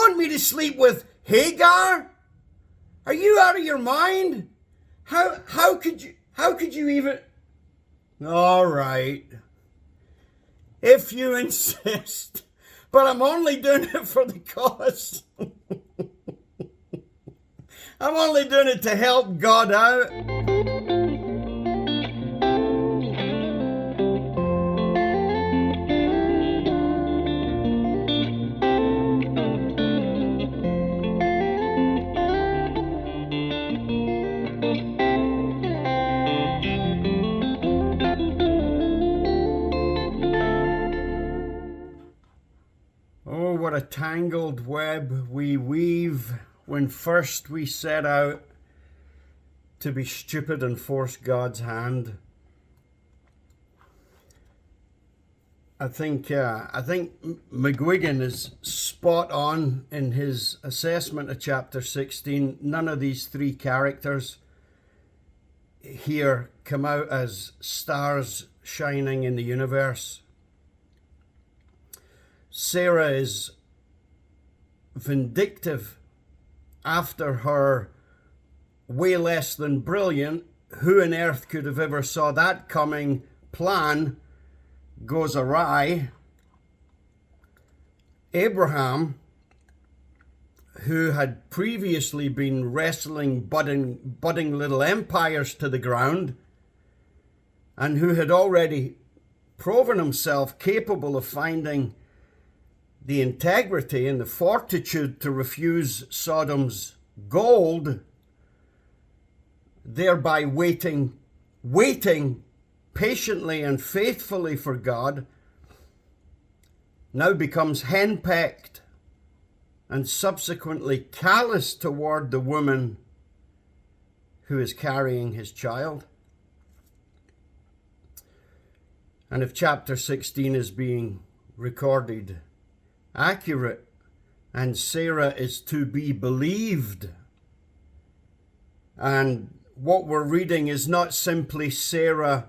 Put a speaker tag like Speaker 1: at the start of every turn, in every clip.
Speaker 1: want me to sleep with Hagar? Are you out of your mind? How could you even? All right, if you insist, but I'm only doing it for the cause. I'm only doing it to help God out. Oh, what a tangled web we weave when first we set out to be stupid and force God's hand. I think McGuigan is spot on in his assessment of chapter 16. None of these three characters here come out as stars shining in the universe. Sarah is vindictive after her way less than brilliant, who on earth could have ever saw that coming, plan goes awry. Abraham, who had previously been wrestling budding little empires to the ground, and who had already proven himself capable of finding the integrity and the fortitude to refuse Sodom's gold, thereby waiting patiently and faithfully for God, now becomes henpecked and subsequently callous toward the woman who is carrying his child. And if chapter 16 is being recorded accurate, and Sarah is to be believed, and what we're reading is not simply Sarah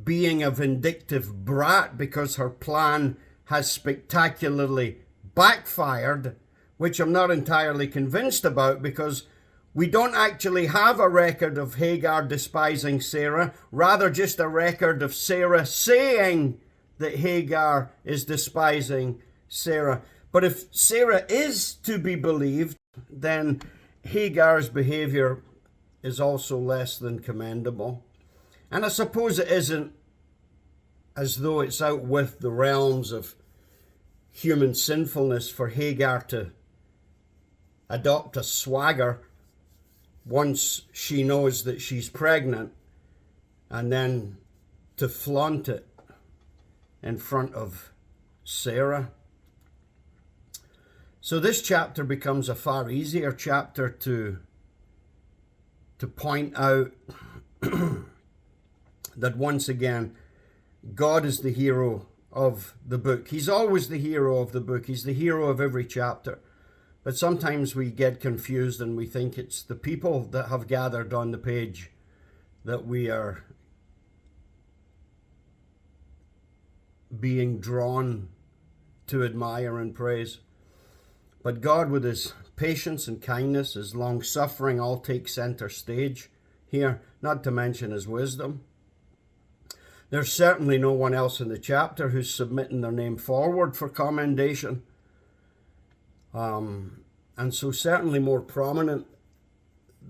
Speaker 1: being a vindictive brat because her plan has spectacularly backfired, which I'm not entirely convinced about, because we don't actually have a record of Hagar despising Sarah, rather just a record of Sarah saying that Hagar is despising Sarah. But if Sarah is to be believed, then Hagar's behavior is also less than commendable. And I suppose it isn't as though it's out with the realms of human sinfulness for Hagar to adopt a swagger once she knows that she's pregnant, and then to flaunt it in front of Sarah. So this chapter becomes a far easier chapter to point out that once again, God is the hero of the book. He's always the hero of the book. He's the hero of every chapter. But sometimes we get confused and we think it's the people that have gathered on the page that we are being drawn to admire and praise. But God, with his patience and kindness, his long-suffering, all take center stage here, not to mention his wisdom. There's certainly no one else in the chapter who's submitting their name forward for commendation. And so certainly more prominent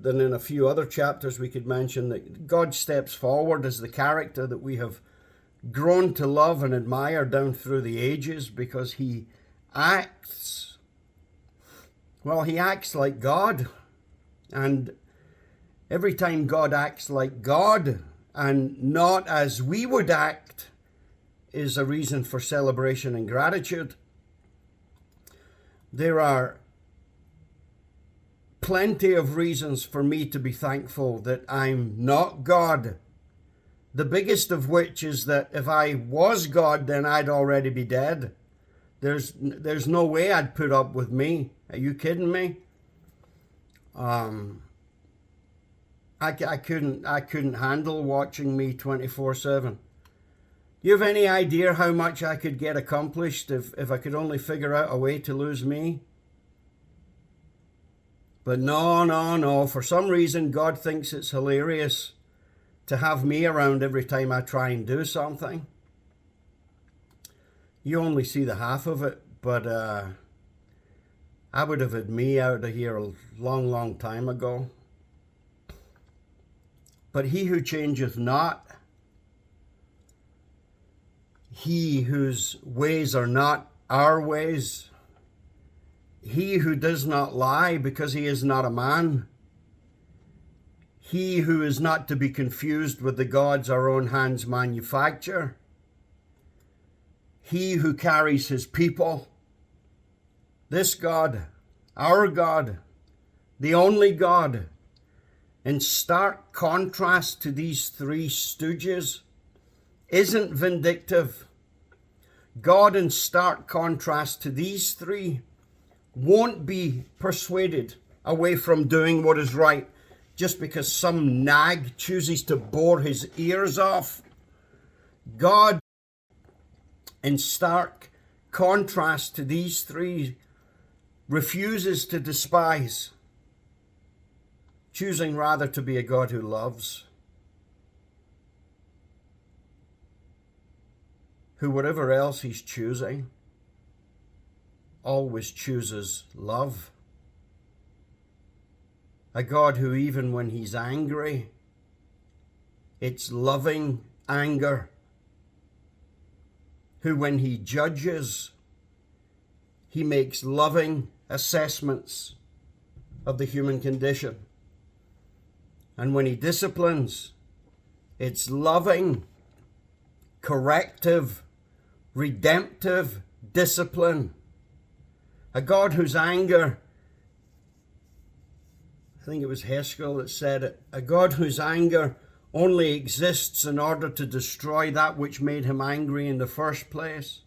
Speaker 1: than in a few other chapters we could mention, that God steps forward as the character that we have grown to love and admire down through the ages, because he acts like God. And every time God acts like God and not as we would act is a reason for celebration and gratitude. There are plenty of reasons for me to be thankful that I'm not God. The biggest of which is that if I was God, then I'd already be dead. There's no way I'd put up with me. Are you kidding me? I couldn't handle watching me 24/7. You have any idea how much I could get accomplished if I could only figure out a way to lose me? But no. For some reason, God thinks it's hilarious to have me around every time I try and do something. You only see the half of it, but I would have had me out of here a long time ago. But he who changeth not, he whose ways are not our ways, he who does not lie because he is not a man, he who is not to be confused with the gods our own hands manufacture, he who carries his people, this God, our God, the only God, in stark contrast to these three stooges, isn't vindictive. God, in stark contrast to these three, won't be persuaded away from doing what is right just because some nag chooses to bore his ears off. God, in stark contrast to these three, refuses to despise, choosing rather to be a God who loves, who, whatever else he's choosing, always chooses love. A God who, even when he's angry, it's loving anger. Who, when he judges, he makes loving assessments of the human condition. And when he disciplines, it's loving, corrective, redemptive discipline. A God whose anger, I think it was Haskell that said it, a God whose anger only exists in order to destroy that which made him angry in the first place.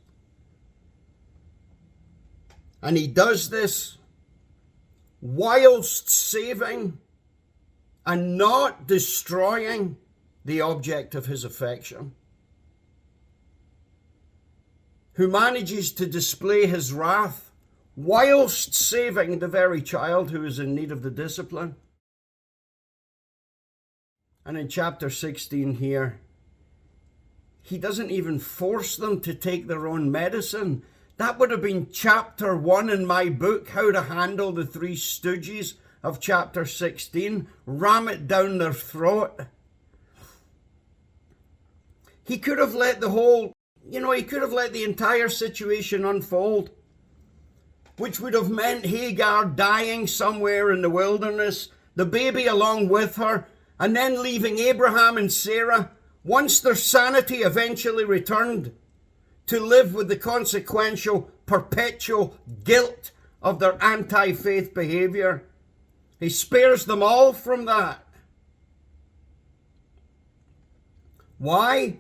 Speaker 1: And he does this whilst saving and not destroying the object of his affection, who manages to display his wrath whilst saving the very child who is in need of the discipline. And in chapter 16 here, he doesn't even force them to take their own medicine. That would have been chapter 1 in my book, How to Handle the Three Stooges of chapter 16. Ram it down their throat. He could have let he could have let the entire situation unfold, which would have meant Hagar dying somewhere in the wilderness, the baby along with her, and then leaving Abraham and Sarah, once their sanity eventually returned, to live with the consequential, perpetual guilt of their anti-faith behavior. He spares them all from that. Why?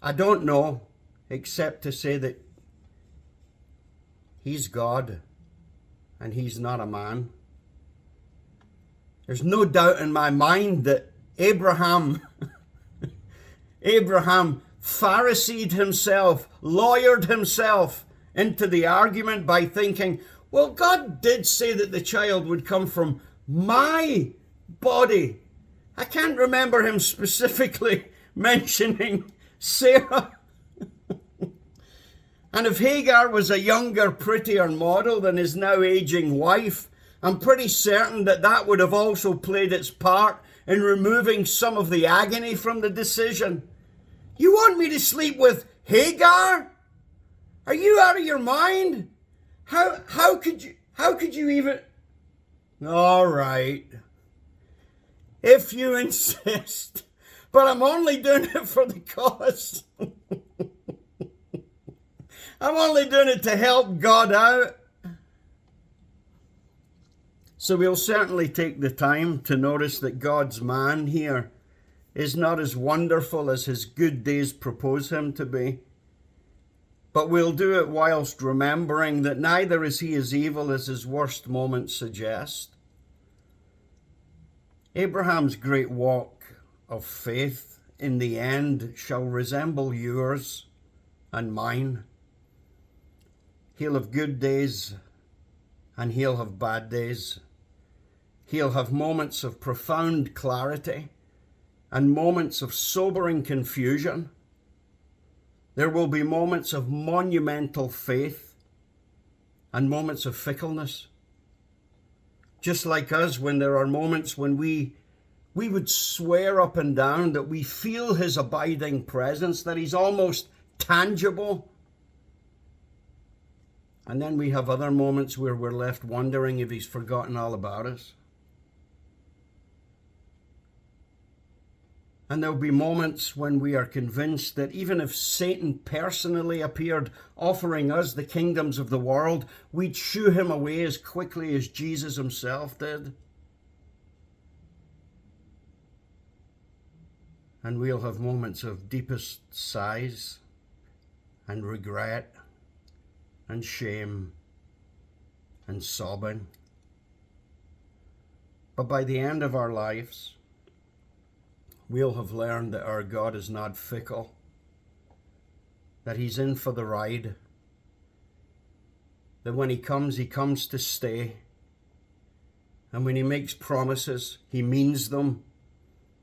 Speaker 1: I don't know, except to say that he's God and he's not a man. There's no doubt in my mind that Abraham Phariseed himself, lawyered himself into the argument by thinking, well, God did say that the child would come from my body. I can't remember him specifically mentioning Sarah. And if Hagar was a younger, prettier model than his now aging wife, I'm pretty certain that that would have also played its part in removing some of the agony from the decision. You want me to sleep with Hagar? Are you out of your mind? How could you even? All right, if you insist, but I'm only doing it for the cause. I'm only doing it to help God out. So we'll certainly take the time to notice that God's man here is not as wonderful as his good days propose him to be. But we'll do it whilst remembering that neither is he as evil as his worst moments suggest. Abraham's great walk of faith in the end shall resemble yours and mine. He'll have good days and he'll have bad days. He'll have moments of profound clarity and moments of sobering confusion. There will be moments of monumental faith and moments of fickleness. Just like us, when there are moments when we would swear up and down that we feel his abiding presence, that he's almost tangible. And then we have other moments where we're left wondering if he's forgotten all about us. And there'll be moments when we are convinced that even if Satan personally appeared offering us the kingdoms of the world, we'd shoo him away as quickly as Jesus himself did. And we'll have moments of deepest sighs and regret and shame and sobbing. But by the end of our lives, we'll have learned that our God is not fickle, that he's in for the ride, that when he comes to stay, and when he makes promises, he means them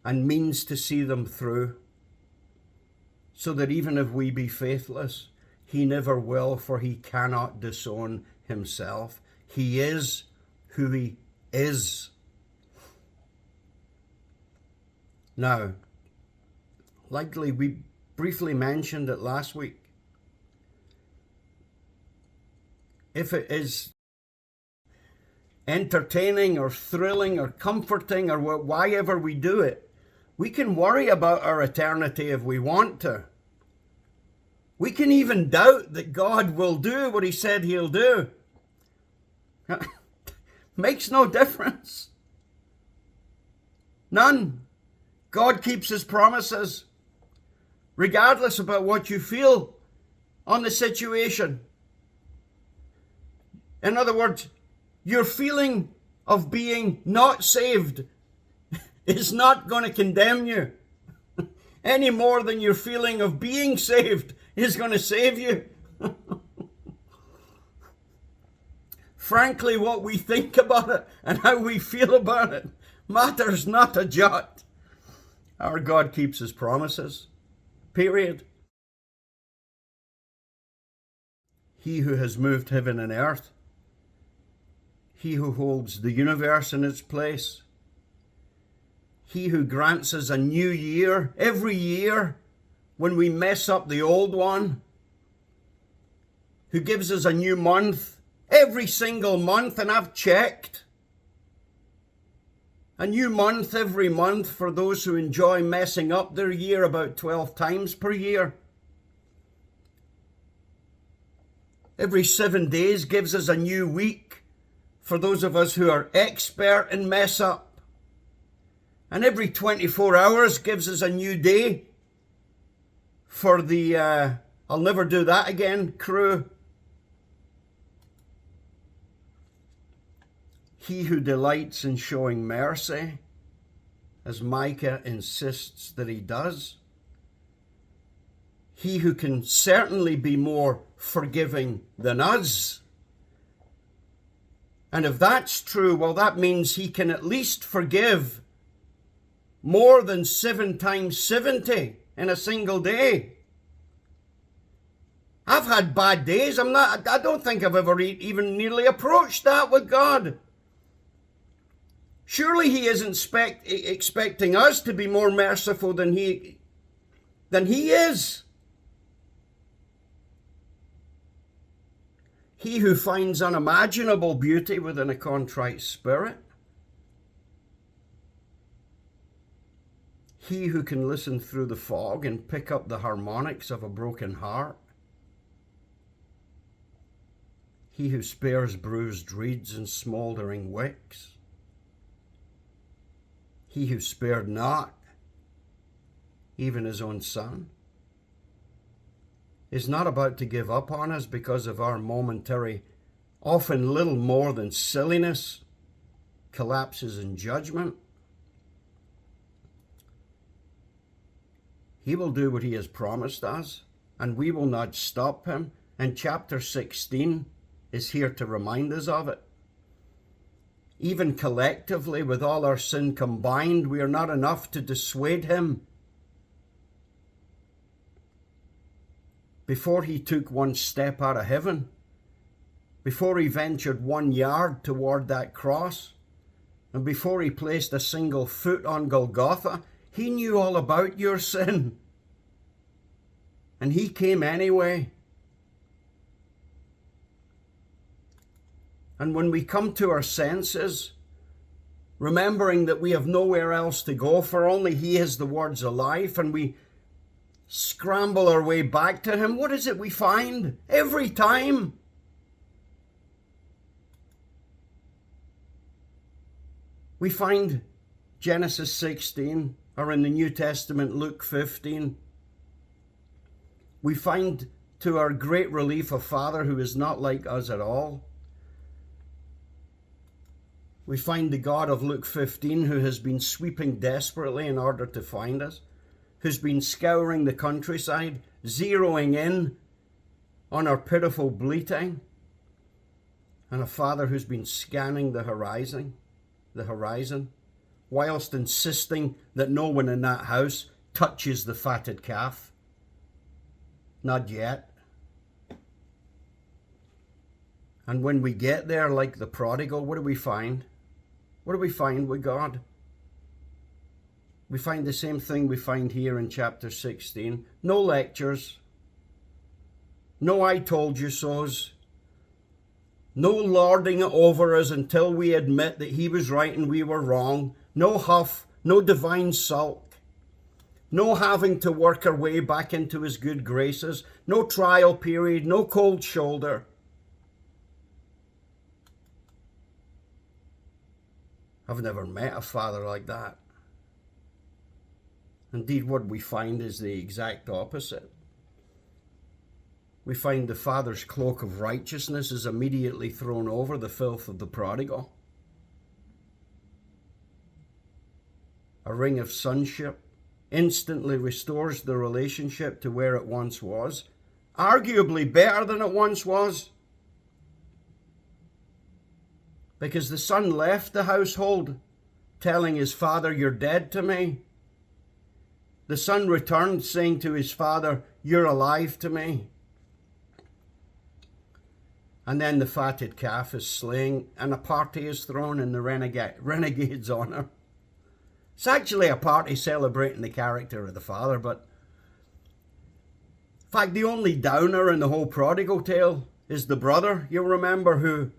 Speaker 1: and means to see them through, so that even if we be faithless, he never will, for he cannot disown himself. He is who he is. Now, likely we briefly mentioned it last week. If it is entertaining or thrilling or comforting or why ever we do it, we can worry about our eternity if we want to. We can even doubt that God will do what he said he'll do. Makes no difference. None. God keeps his promises, regardless about what you feel on the situation. In other words, your feeling of being not saved is not going to condemn you any more than your feeling of being saved is going to save you. Frankly, what we think about it and how we feel about it matters not a jot. Our God keeps his promises. Period. He who has moved heaven and earth, he who holds the universe in its place, he who grants us a new year every year when we mess up the old one, who gives us a new month every single month, and I've checked. A new month every month for those who enjoy messing up their year about 12 times per year. Every 7 days gives us a new week for those of us who are expert in mess up. And every 24 hours gives us a new day for the I'll never do that again crew. He who delights in showing mercy, as Micah insists that he does. He who can certainly be more forgiving than us. And if that's true, well, that means he can at least forgive more than 7 times 70 in a single day. I've had bad days. I don't think I've ever even nearly approached that with God. Surely he isn't expecting us to be more merciful than he is. He who finds unimaginable beauty within a contrite spirit. He who can listen through the fog and pick up the harmonics of a broken heart. He who spares bruised reeds and smouldering wicks. He who spared not even his own son is not about to give up on us because of our momentary, often little more than silliness, collapses in judgment. He will do what he has promised us, and we will not stop him And chapter 16 is here to remind us of it. Even collectively, with all our sin combined, we are not enough to dissuade him. Before he took one step out of heaven, before he ventured 1 yard toward that cross, and before he placed a single foot on Golgotha, he knew all about your sin. And he came anyway. And when we come to our senses, remembering that we have nowhere else to go, for only he has the words of life, and we scramble our way back to him, what is it we find every time? We find Genesis 16, or in the New Testament, Luke 15. We find, to our great relief, a Father who is not like us at all. We find the God of Luke 15 who has been sweeping desperately in order to find us, who's been scouring the countryside, zeroing in on our pitiful bleating, and a Father who's been scanning the horizon, whilst insisting that no one in that house touches the fatted calf. Not yet. And when we get there, like the prodigal, what do we find? What do we find with God? We find the same thing we find here in chapter 16. No lectures. No I told you so's. No lording it over us until we admit that he was right and we were wrong. No huff. No divine sulk. No having to work our way back into his good graces. No trial period. No cold shoulder. I've never met a father like that. Indeed, what we find is the exact opposite. We find the Father's cloak of righteousness is immediately thrown over the filth of the prodigal. A ring of sonship instantly restores the relationship to where it once was, arguably better than it once was. Because the son left the household, telling his father, "You're dead to me." The son returned, saying to his father, "You're alive to me." And then the fatted calf is slain, and a party is thrown in the renegade's honor. It's actually a party celebrating the character of the father, but in fact, the only downer in the whole prodigal tale is the brother, you'll remember, who,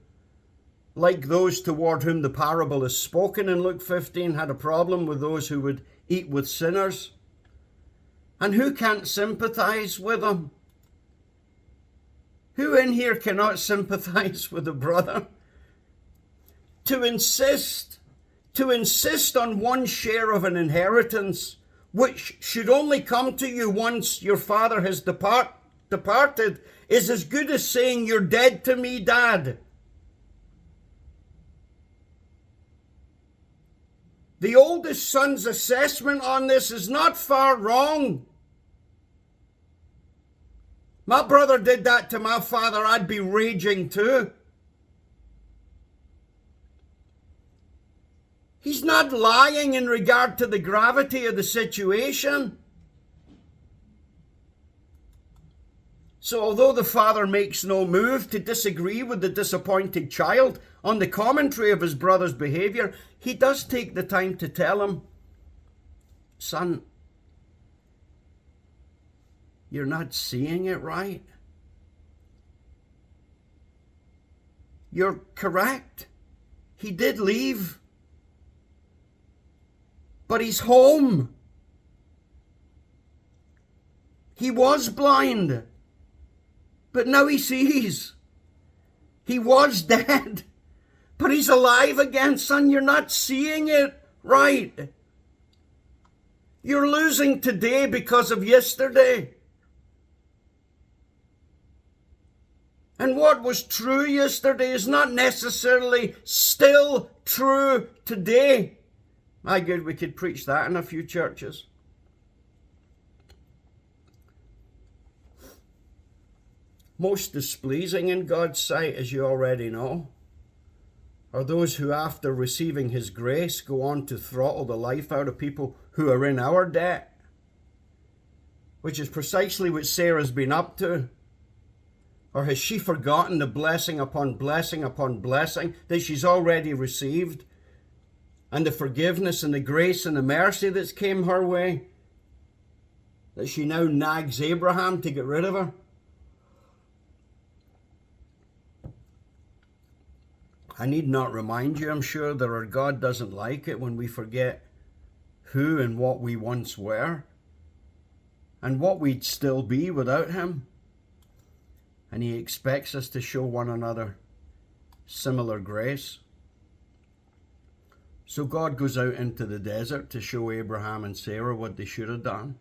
Speaker 1: like those toward whom the parable is spoken in Luke 15, had a problem with those who would eat with sinners. And who can't sympathize with them? Who in here cannot sympathize with a brother? To insist on one share of an inheritance, which should only come to you once your father has departed, is as good as saying, "You're dead to me, Dad." The oldest son's assessment on this is not far wrong. My brother did that to my father, I'd be raging too. He's not lying in regard to the gravity of the situation. So although the father makes no move to disagree with the disappointed child on the commentary of his brother's behavior, he does take the time to tell him, "Son, you're not seeing it right. You're correct. He did leave. But he's home. He was blind, but now he sees. He was dead, but he's alive again. Son, you're not seeing it right. You're losing today because of yesterday. And what was true yesterday is not necessarily still true today." My good, we could preach that in a few churches. most displeasing in God's sight, as you already know, are those who, after receiving his grace, go on to throttle the life out of people who are in our debt, which is precisely what Sarah's been up to. Or has she forgotten the blessing upon blessing upon blessing that she's already received, and the forgiveness and the grace and the mercy that's came her way, that she now nags Abraham to get rid of her? I need not remind you, I'm sure, that our God doesn't like it when we forget who and what we once were and what we'd still be without him. And he expects us to show one another similar grace. So God goes out into the desert to show Abraham and Sarah what they should have done.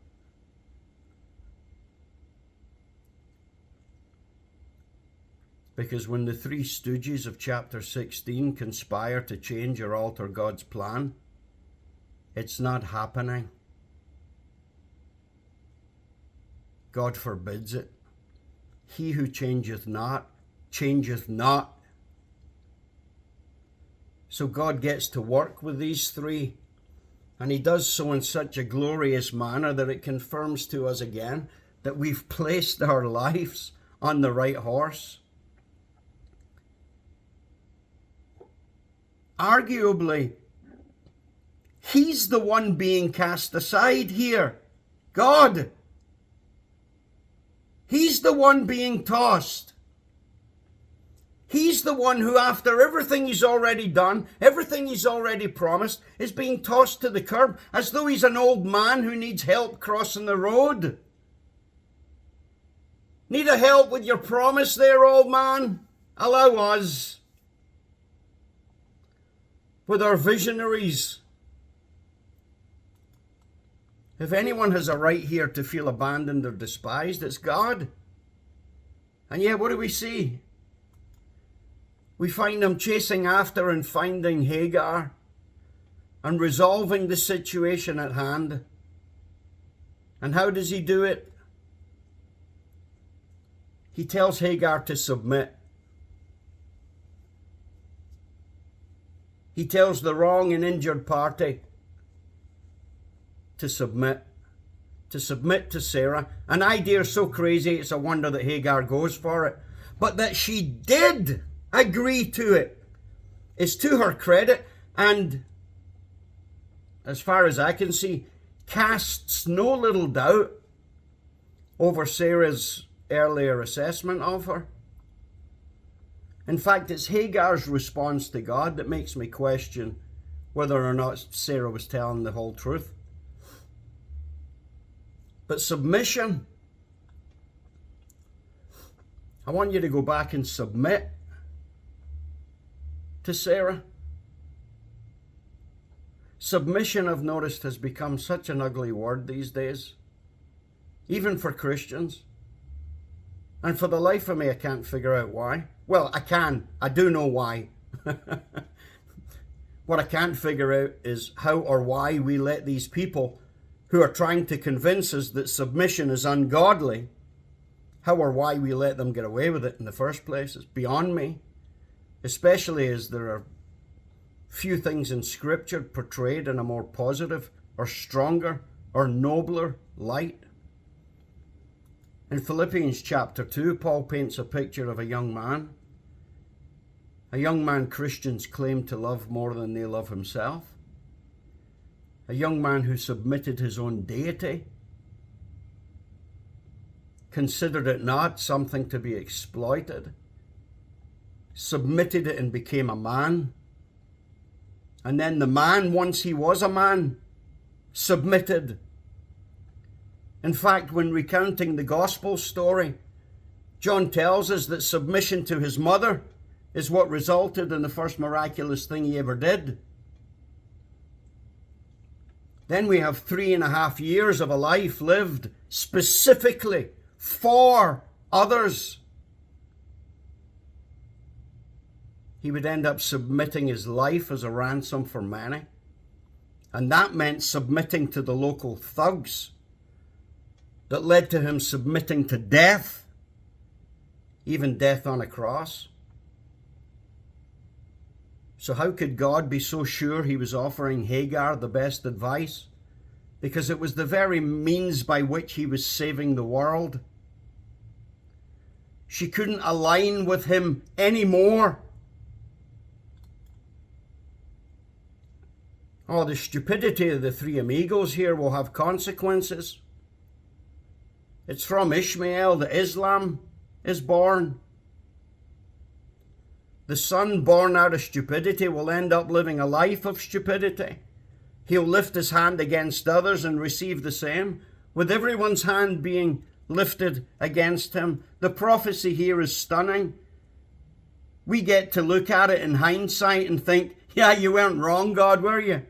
Speaker 1: Because when the three stooges of chapter 16 conspire to change or alter God's plan, it's not happening. God forbids it. He who changeth not, changeth not. So God gets to work with these three, and he does so in such a glorious manner that it confirms to us again that we've placed our lives on the right horse. Arguably, he's the one being cast aside here. God. He's the one being tossed. He's the one who, after everything he's already done, everything he's already promised, is being tossed to the curb as though he's an old man who needs help crossing the road. Need a help with your promise there, old man? Allow us. With our visionaries. If anyone has a right here to feel abandoned or despised, it's God. And yet, what do we see? We find him chasing after and finding Hagar and resolving the situation at hand. And how does he do it? He tells Hagar to submit. He tells the wrong and injured party to submit to Sarah. An idea so crazy, it's a wonder that Hagar goes for it. But that she did agree to it is to her credit, and as far as I can see, casts no little doubt over Sarah's earlier assessment of her. In fact, it's Hagar's response to God that makes me question whether or not Sarah was telling the whole truth. But submission, I want you to go back and submit to Sarah. Submission, I've noticed, has become such an ugly word these days, even for Christians. And for the life of me, I can't figure out why. Well, I can. I do know why. What I can't figure out is how or why we let these people who are trying to convince us that submission is ungodly, how or why we let them get away with it in the first place. It's beyond me, especially as there are few things in Scripture portrayed in a more positive or stronger or nobler light. In Philippians chapter 2, Paul paints a picture of a young man Christians claim to love more than they love himself. A young man who submitted his own deity, considered it not something to be exploited, submitted it and became a man. And then the man, once he was a man, submitted. In fact, when recounting the gospel story, John tells us that submission to his mother is what resulted in the first miraculous thing he ever did. Then we have 3.5 years of a life lived specifically for others. He would end up submitting his life as a ransom for many. And that meant submitting to the local thugs that led to him submitting to death even death on a cross. So how could God be so sure he was offering Hagar the best advice? Because it was the very means by which he was saving the world. She couldn't align with him anymore. Oh, the stupidity of the three amigos here will have consequences. It's from Ishmael that Islam is born. The son born out of stupidity will end up living a life of stupidity. He'll lift his hand against others and receive the same, with everyone's hand being lifted against him. The prophecy here is stunning. We get to look at it in hindsight and think, yeah, you weren't wrong, God, were you?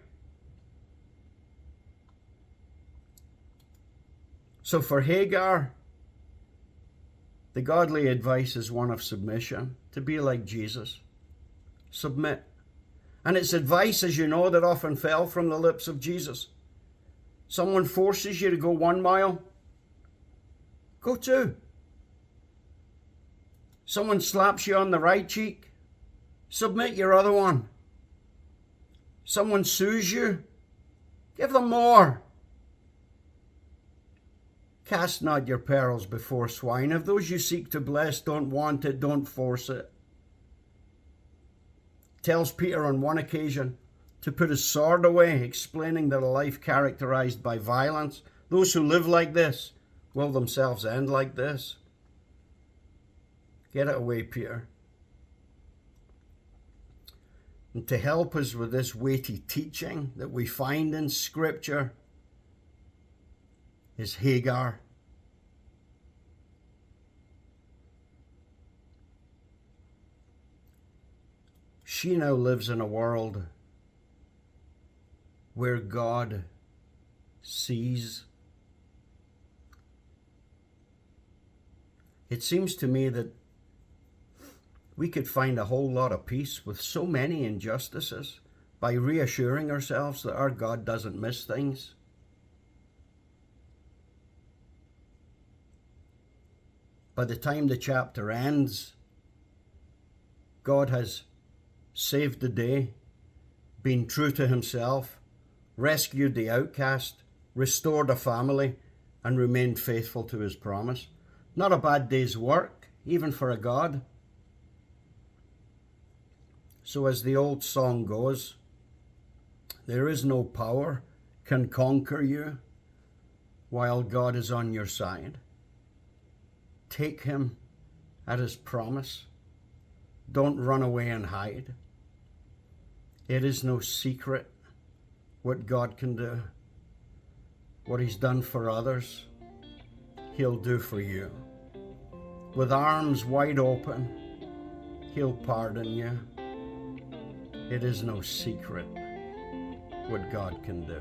Speaker 1: So for Hagar, the godly advice is one of submission, to be like Jesus. Submit. And it's advice, as you know, that often fell from the lips of Jesus. Someone forces you to go 1 mile, go 2. Someone slaps you on the right cheek, submit your other one. Someone sues you, give them more. Cast not your pearls before swine. If those you seek to bless don't want it, don't force it. Tells Peter on one occasion to put his sword away, explaining that a life characterized by violence, those who live like this will themselves end like this. Get it away, Peter. And to help us with this weighty teaching that we find in Scripture is Hagar. She now lives in a world where God sees. It seems to me that we could find a whole lot of peace with so many injustices by reassuring ourselves that our God doesn't miss things. By the time the chapter ends, God has saved the day, been true to himself, rescued the outcast, restored a family, and remained faithful to his promise. Not a bad day's work, even for a God. So as the old song goes, there is no power can conquer you while God is on your side. Take him at his promise. Don't run away and hide. It is no secret what God can do. What he's done for others, he'll do for you. With arms wide open, he'll pardon you. It is no secret what God can do.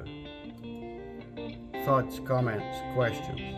Speaker 1: Thoughts, comments, questions?